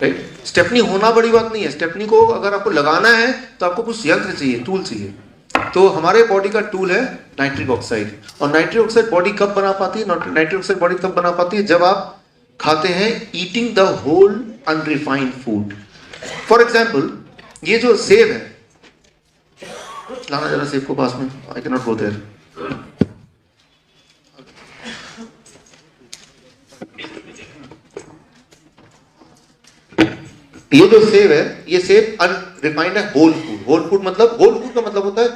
Right. Stepney होना बड़ी बात नहीं है, स्टेपनी को अगर आपको लगाना है तो आपको कुछ यंत्र चाहिए, टूल चाहिए। तो हमारे बॉडी का टूल है नाइट्रिक ऑक्साइड। और नाइट्रिक ऑक्साइड बॉडी कब बना पाती है? नाइट्रिक ऑक्साइड बॉडी तब बना पाती है जब आप खाते हैं eating the whole unrefined food. For example, ये जो सेब है, लाना जरा सेब को पास में, I can not go there. ये जो सेब है, ये सेब अनरिफाइंड है, होल फूड। होल फूड मतलब, होल फूड का मतलब होता है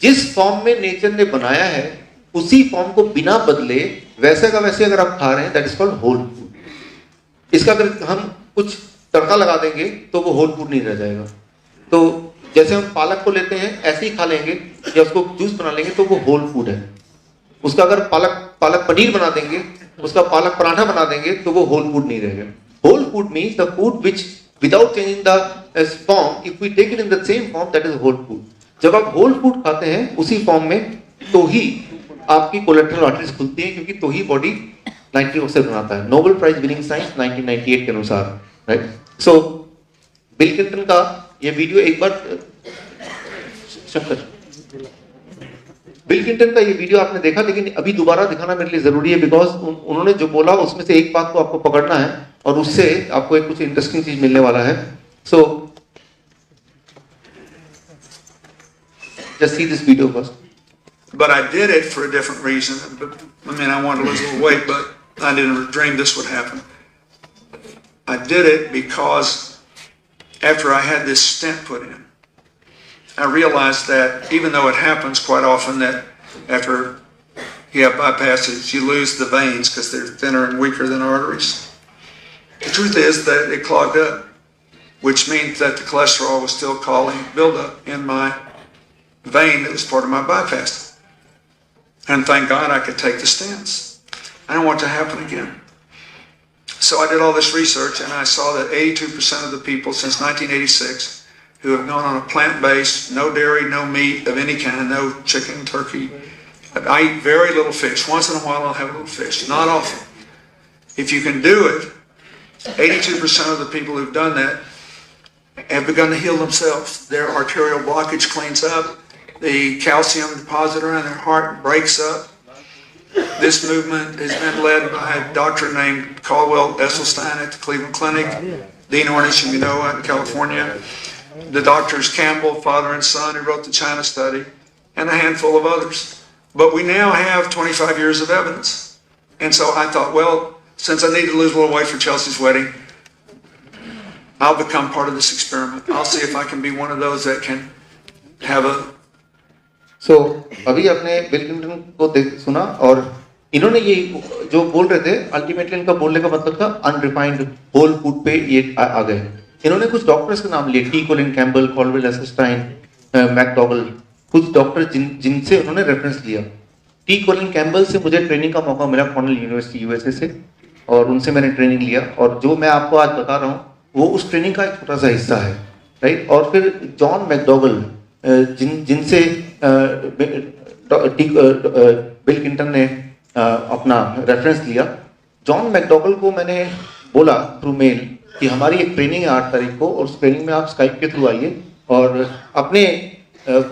जिस फॉर्म में नेचर ने बनाया है उसी फॉर्म को बिना बदले वैसे का वैसे अगर आप खा रहे हैं, that is called whole food. इसका अगर हम कुछ तड़का लगा देंगे तो वो होल फूड नहीं रह जाएगा। तो जैसे हम पालक को लेते हैं ऐसे ही खा लेंगे या उसको जूस बना लेंगे तो वो होल फूड है। उसका अगर पालक पनीर बना देंगे, उसका पालक पराठा बना देंगे तो वो होल फूड नहीं रहेगा। Whole food means the food which without changing the form, if we take it in the same form, that is whole food. जब आप whole food खाते हैं उसी फॉर्म में, तो ही आपकी कोलेट्रल आर्टरीज खुलती हैं, क्योंकि तो ही बॉडी नाइट्रिक ऑक्साइड बनाता है। नोबेल प्राइज विनिंग साइंस 1998 के अनुसार, राइट। सो बिल क्लिंटन का ये वीडियो एक बार, बिल क्लिंटन का ये वीडियो आपने देखा, लेकिन अभी दोबारा दिखाना मेरे लिए जरूरी है, बिकॉज उन्होंने जो बोला उसमें से एक बात को आपको पकड़ना है और उससे आपको एक कुछ इंटरेस्टिंग चीज मिलने वाला है। So just see this video first. But I did it for a different reason. I mean, I wanted to lose a little weight, but I didn't dream this would happen. I did it because after I had this stent put in, I realized that even though it happens quite often that after you have bypasses, you lose the veins because they're thinner and weaker than arteries. The truth is that it clogged up, which means that the cholesterol was still causing buildup in my vein that was part of my bypass. And thank God I could take the stents. I didn't want it to happen again. So I did all this research and I saw that 82% of the people since 1986 who have gone on a plant-based, no dairy, no meat of any kind, no chicken, turkey. I eat very little fish. Once in a while I'll have a little fish, not often. If you can do it, 82% of the people who've done that have begun to heal themselves. Their arterial blockage cleans up. The calcium deposit around their heart breaks up. This movement has been led by a doctor named Caldwell Esselstyn at the Cleveland Clinic, Dean Ornish in Genoa in California, the doctors Campbell, father and son, who wrote the China study, and a handful of others. But we now have 25 years of evidence. And so I thought, well, since I need to lose a little weight for Chelsea's wedding, I'll become part of this experiment. I'll see if I can be one of those that can have a... So, अभी आपने bill Clinton को सुना और इन्होंने ये जो बोल रहे थे, अल्टीमेटली इनका बोलने का मतलब था अनरिफाइंड होल फूड पे ये आ गए। इन्होंने कुछ डॉक्टर्स के नाम लिए, T Colin Campbell, Caldwell Esselstyn, McDougall, कुछ डॉक्टर जिनसे उन्होंने रेफरेंस लिया। टी कोलिन कैम्बल से मुझे ट्रेनिंग का मौका मिला कॉर्नेल यूनिवर्सिटी यूएसए से, और उनसे मैंने ट्रेनिंग लिया, और जो मैं आपको आज बता रहा हूँ वो उस ट्रेनिंग का एक छोटा सा हिस्सा है, राइट। और फिर जॉन मैकडॉगल, जिनसे बिल क्लिंटन ने अपना रेफरेंस लिया। जॉन मैकडॉगल को मैंने बोला थ्रू मेल कि हमारी एक ट्रेनिंग है 8 तारीख को, और उस ट्रेनिंग में आप स्काइप के थ्रू आइए और अपने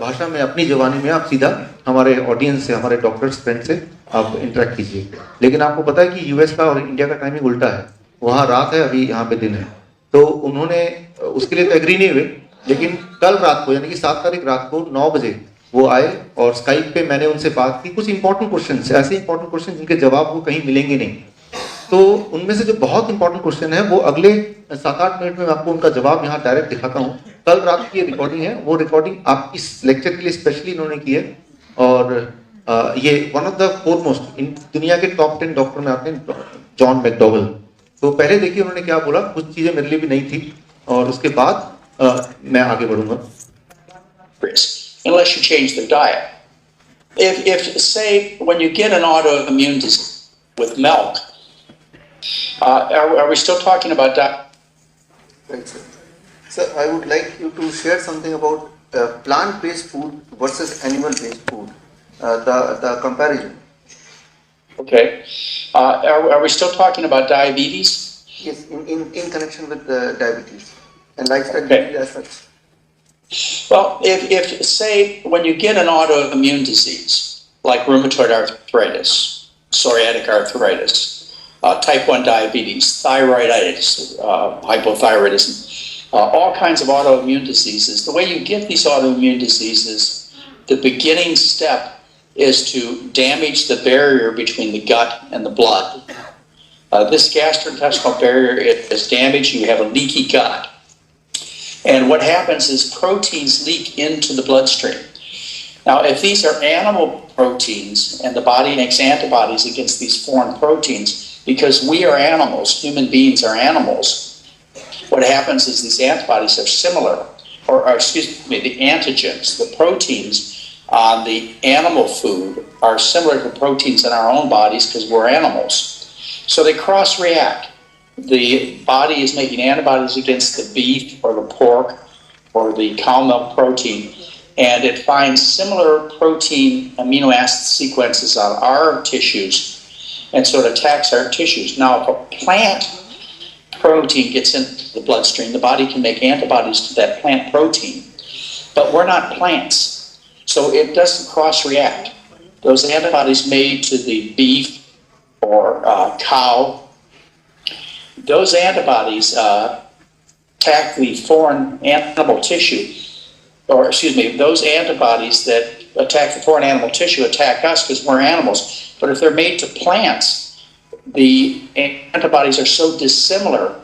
भाषा में, अपनी जबानी में आप सीधा हमारे ऑडियंस से, हमारे डॉक्टर्स फ्रेंड से आप इंटरेक्ट कीजिए। लेकिन आपको पता है कि यूएस का और इंडिया का टाइमिंग उल्टा है, वहाँ रात है, अभी यहाँ पे दिन है। तो उन्होंने उसके लिए तो एग्री नहीं हुए, लेकिन कल रात को यानी कि 7 तारीख रात को 9 बजे वो आए और स्काइप पे मैंने उनसे बात की। कुछ इंपॉर्टेंट क्वेश्चन, ऐसे इंपॉर्टेंट क्वेश्चन जिनके जवाब वो कहीं मिलेंगे नहीं। तो उनमें से जो बहुत इंपॉर्टेंट क्वेश्चन है वो अगले 7-8 मिनट में आपको उनका जवाब यहाँ डायरेक्ट दिखाता हूँ। कल रात की रिकॉर्डिंग है, वो रिकॉर्डिंग आप इस लेक्चर के लिए स्पेशली इन्होंने की है। और ये वन ऑफ द फोरमोस्ट इन दुनिया के टॉप 10 डॉक्टर में आते हैं, जॉन मैकडॉगल। तो पहले देखिए उन्होंने क्या बोला, कुछ चीजें मेरे लिए भी नहीं थी, और उसके बाद मैं आगे बढ़ूंगा। Unless you change the diet. If say when you get an autoimmune disease with milk, are we still talking about that? Right, sir. Sir, I would like you to share something about plant-based food versus animal-based food. The comparison. Okay. Are we still talking about diabetes? Yes, in connection with diabetes and lifestyle Okay. disease as such. Well, if say when you get an autoimmune disease like rheumatoid arthritis, psoriatic arthritis, type 1 diabetes, thyroiditis, hypothyroidism, all kinds of autoimmune diseases, the way you get these autoimmune diseases, the beginning step is to damage the barrier between the gut and the blood. This gastrointestinal barrier is damaged, you have a leaky gut. And what happens is proteins leak into the bloodstream. Now, if these are animal proteins and the body makes antibodies against these foreign proteins, because we are animals, human beings are animals, what happens is these antibodies are similar, or excuse me, the antigens, the proteins on the animal food are similar to proteins in our own bodies because we're animals. So they cross-react. The body is making antibodies against the beef or the pork or the cow milk protein, and it finds similar protein amino acid sequences on our tissues, and so it attacks our tissues. Now, if a plant protein gets into the bloodstream, the body can make antibodies to that plant protein, but we're not plants, so it doesn't cross-react. Those antibodies made to the beef or cow, those antibodies attack the foreign animal tissue, or excuse me, those antibodies that attack the foreign animal tissue attack us because we're animals. But if they're made to plants, the antibodies are so dissimilar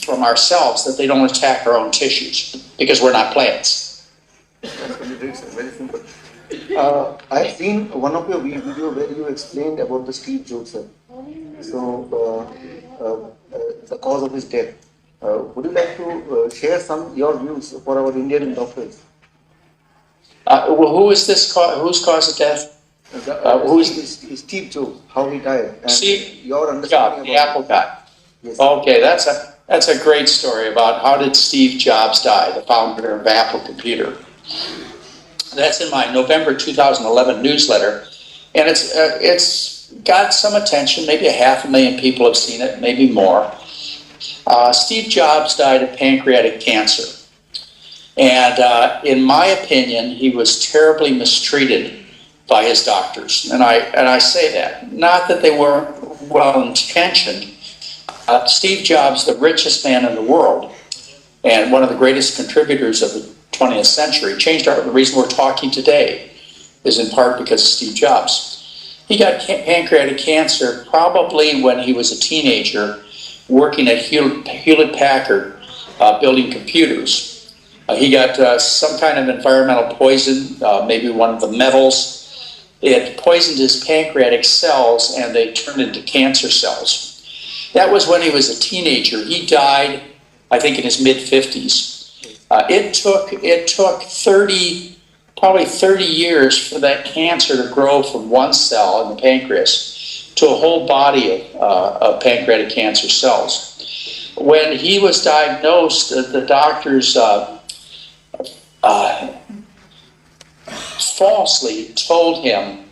from ourselves that they don't attack our own tissues because we're not plants. That's very simple. I've seen one of your video where you explained about the Steve Jobs, sir. So, the cause of his death. Would you like to share your views for our Indian doctors? Well, who is this? Whose cause of death? Steve Jobs, how he died, and Steve, your understanding the Apple guy. Yes. Okay, that's a great story about how did Steve Jobs die, the founder of Apple Computer. That's in my November 2011 newsletter, and it's got some attention. Maybe 500,000 people have seen it, maybe more. Steve Jobs died of pancreatic cancer, and in my opinion, he was terribly mistreated by his doctors, and I say that not that they weren't well intentioned. Steve Jobs, the richest man in the world, and one of the greatest contributors of the 20th century, the reason we're talking today is in part because of Steve Jobs. He got pancreatic cancer probably when he was a teenager working at Hewlett-Packard building computers. He got some kind of environmental poison, maybe one of the metals. It poisoned his pancreatic cells and they turned into cancer cells. That was when he was a teenager. He died, I think, in his mid-50s. It took probably 30 years for that cancer to grow from one cell in the pancreas to a whole body of pancreatic cancer cells. When he was diagnosed, the doctors falsely told him,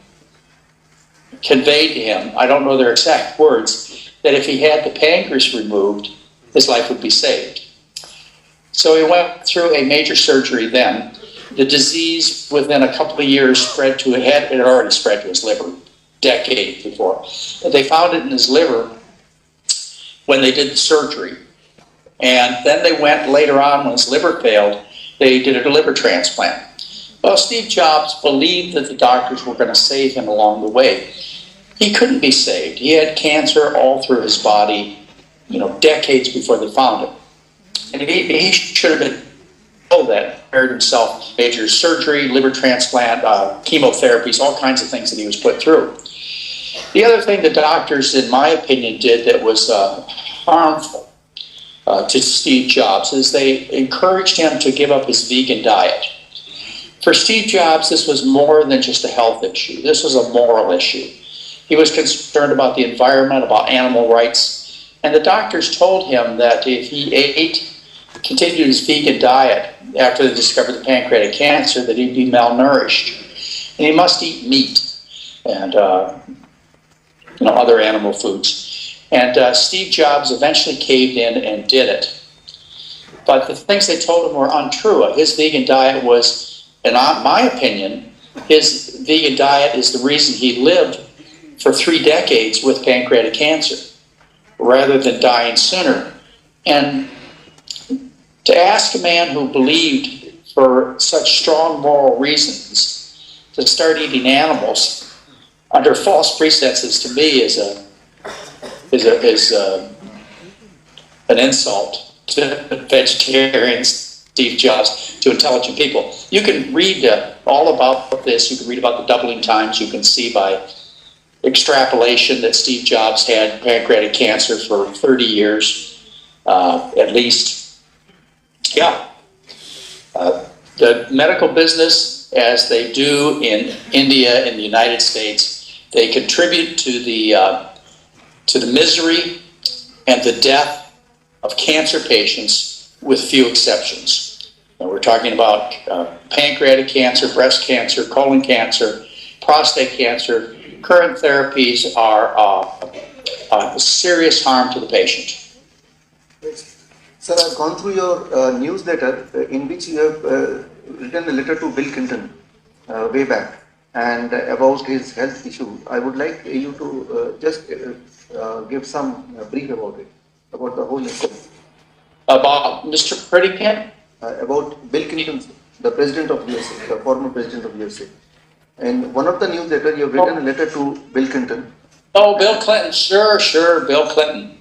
conveyed to him, I don't know their exact words, that if he had the pancreas removed, his life would be saved. So he went through a major surgery then. The disease within a couple of years spread to it had already spread to his liver decades before. But they found it in his liver when they did the surgery. And then they went later on when his liver failed, they did a liver transplant. Well, Steve Jobs believed that the doctors were going to save him along the way. He couldn't be saved. He had cancer all through his body, decades before they found it. And he should have been told that, prepared himself, major surgery, liver transplant, chemotherapies, all kinds of things that he was put through. The other thing the doctors, in my opinion, did that was harmful to Steve Jobs is they encouraged him to give up his vegan diet. For Steve Jobs, this was more than just a health issue. This was a moral issue. He was concerned about the environment, about animal rights, and the doctors told him that if he continued his vegan diet after they discovered the pancreatic cancer, that he'd be malnourished. And he must eat meat and other animal foods. And Steve Jobs eventually caved in and did it. But the things they told him were untrue. His vegan diet was, in my opinion, his vegan diet is the reason he lived for 3 decades with pancreatic cancer, rather than dying sooner. And to ask a man who believed for such strong moral reasons to start eating animals under false pretenses, to me is an insult to vegetarians, Steve Jobs, to intelligent people. You can read all about this. You can read about the doubling times. You can see by extrapolation that Steve Jobs had pancreatic cancer for 30 years, at least. Yeah. The medical business, as they do in India and the United States, they contribute to the misery and the death of cancer patients, with few exceptions. And we're talking about pancreatic cancer, breast cancer, colon cancer, prostate cancer. Current therapies are serious harm to the patient. Sir, I've gone through your newsletter in which you have written a letter to Bill Clinton way back, and about his health issue. I would like you to just give some brief about it, about the whole issue. About Mr. Predican? About Bill Clinton, the president of USA, the former president of USA. And one of the newsletters, you have written a letter to Bill Clinton. Oh, Bill Clinton, sure, Bill Clinton.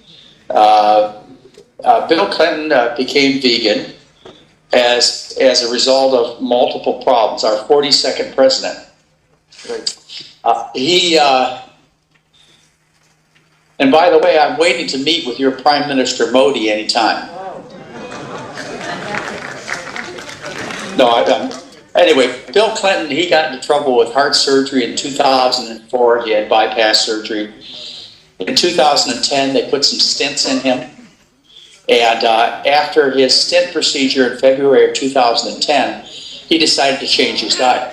Bill Clinton became vegan as a result of multiple problems. Our 42nd president. Right. And by the way, I'm waiting to meet with your Prime Minister Modi anytime. No, anyway, Bill Clinton, he got into trouble with heart surgery in 2004. He had bypass surgery. In 2010, they put some stents in him. And after his stent procedure in February of 2010, he decided to change his diet.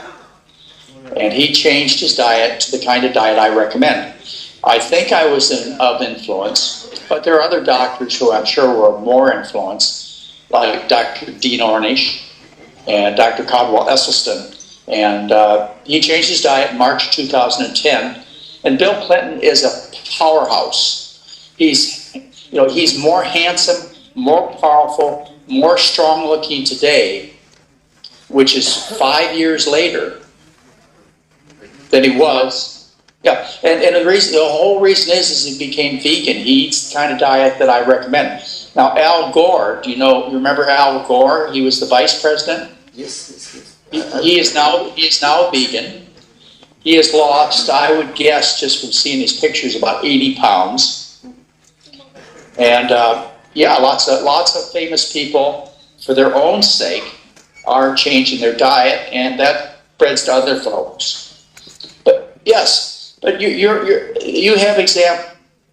And he changed his diet to the kind of diet I recommend. I think I was of influence, but there are other doctors who I'm sure were more influenced, like Dr. Dean Ornish and Dr. Caldwell Esselstyn. And he changed his diet in March 2010. And Bill Clinton is a powerhouse. He's more handsome, more powerful, more strong-looking today, which is 5 years later, than he was. Yeah, and the whole reason is he became vegan. He eats the kind of diet that I recommend. Now, Al Gore, you remember Al Gore? He was the vice president. Yes. He is now a vegan. He has lost, I would guess, just from seeing his pictures, about 80 pounds. And lots of famous people, for their own sake, are changing their diet, and that spreads to other folks. But yes, but you have example.